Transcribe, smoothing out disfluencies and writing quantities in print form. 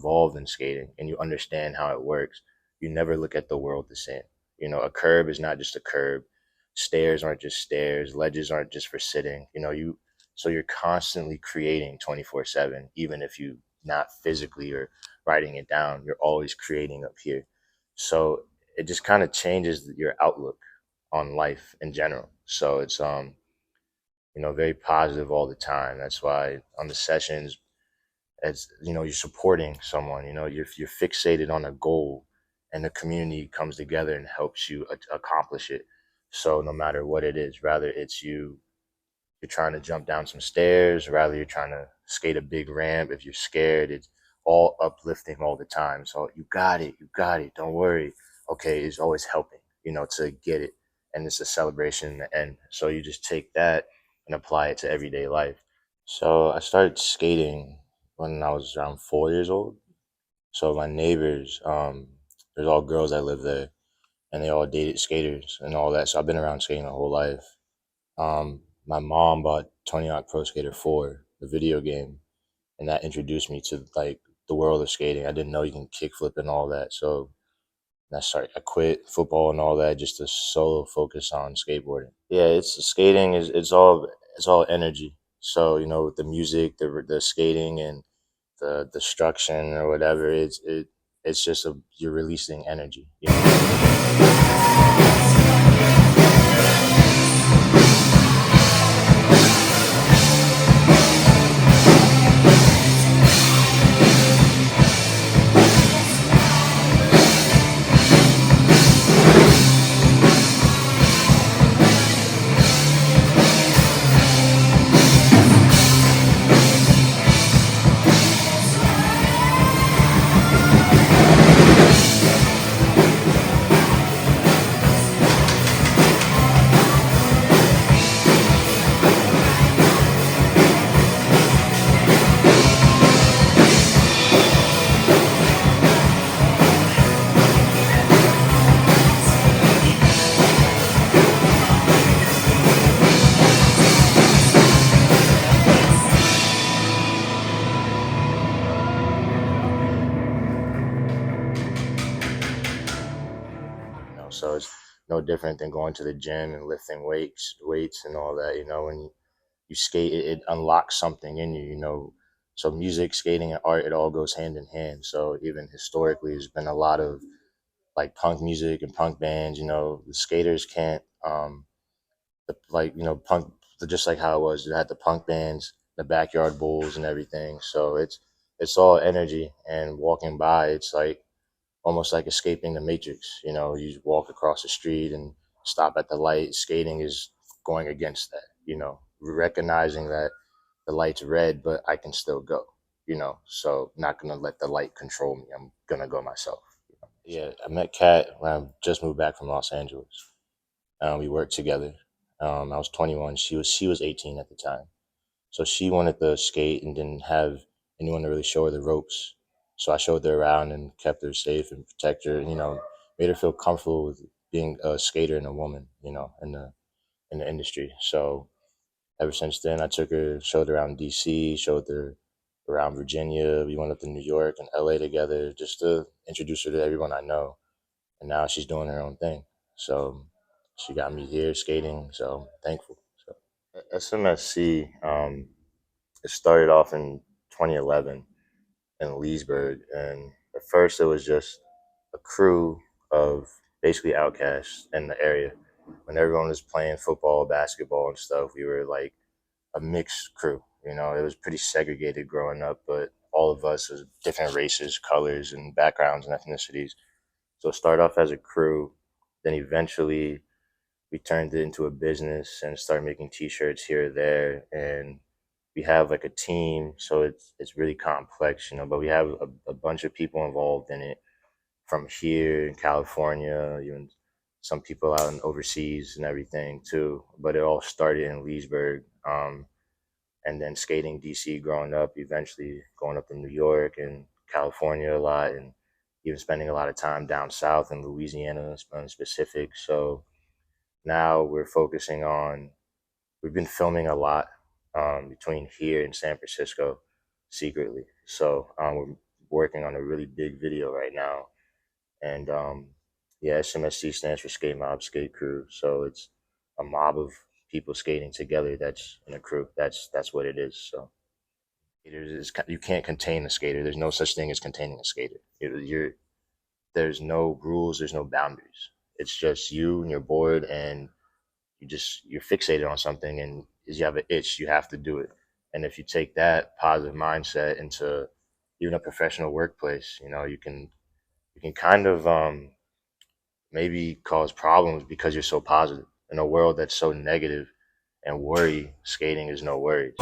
involved in skating and you understand how it works, you never look at the world the same. You know, a curb is not just a curb. Stairs aren't just stairs. Ledges aren't just for sitting. You know, so you're constantly creating 24/7, even if you not physically or writing it down, you're always creating up here. So it just kind of changes your outlook on life in general. So it's very positive all the time. That's why on the sessions, as you know, you're supporting someone. You know, you're fixated on a goal, and the community comes together and helps you accomplish it. So no matter what it is, rather it's you're trying to jump down some stairs, rather you're trying to skate a big ramp. If you're scared, it's all uplifting all the time. So you got it, don't worry. Okay, it's always helping, to get it. And it's a celebration in the end. So you just take that and apply it to everyday life. So I started skating when I was around 4 years old. So my neighbors, there's all girls that live there, and they all dated skaters and all that. So I've been around skating my whole life. My mom bought Tony Hawk Pro Skater 4, the video game, and that introduced me to like the world of skating. I didn't know you can kickflip and all that. So I quit football and all that just to solo focus on skateboarding. Yeah, it's skating is it's all energy. So with the music, the skating, and the destruction or whatever, it's just you're releasing energy. So it's no different than going to the gym and lifting weights and all that. When you skate, it unlocks something in you. So music, skating, and art, it all goes hand in hand. So even historically, there's been a lot of like punk music and punk bands. The skaters can't punk, just like how it was. You had the punk bands, the backyard bulls, and everything. So it's all energy, and walking by, it's like almost like escaping the matrix. You walk across the street and stop at the light. Skating is going against that. Recognizing that the light's red, but I can still go. So not gonna let the light control me. I'm gonna go myself. Yeah, I met Kat when I just moved back from Los Angeles. We worked together. I was 21. She was 18 at the time. So she wanted to skate and didn't have anyone to really show her the ropes. So I showed her around and kept her safe and protect her. And, made her feel comfortable with being a skater and a woman. In the industry. So ever since then, I took her, showed her around DC, showed her around Virginia. We went up to New York and LA together just to introduce her to everyone I know. And now she's doing her own thing. So she got me here skating. So I'm thankful. So SMSC, it started off in 2011 in Leesburg, and at first it was just a crew of basically outcasts in the area. When everyone was playing football, basketball, and stuff, we were like a mixed crew. It was pretty segregated growing up, but all of us was different races, colors, and backgrounds and ethnicities. So it started off as a crew, then eventually we turned it into a business and started making T-shirts here or there, and we have like a team, so it's really complex, but we have a bunch of people involved in it from here in California, even some people out in overseas and everything too. But it all started in Leesburg, and then skating DC growing up, eventually going up to New York and California a lot, and even spending a lot of time down south in Louisiana in specific. So now we're focusing on. We've been filming a lot between here and San Francisco secretly. So we're working on a really big video right now. And yeah, SMSC stands for Skate Mob Skate Crew. So it's a mob of people skating together. That's in a crew. That's what it is. So you can't contain a skater. There's no such thing as containing a skater. There's no rules. There's no boundaries. It's just you and your board, and you're fixated on something, and as you have an itch, you have to do it. And if you take that positive mindset into even a professional workplace, you can kind of maybe cause problems because you're so positive. In a world that's so negative and worry, skating is no worries.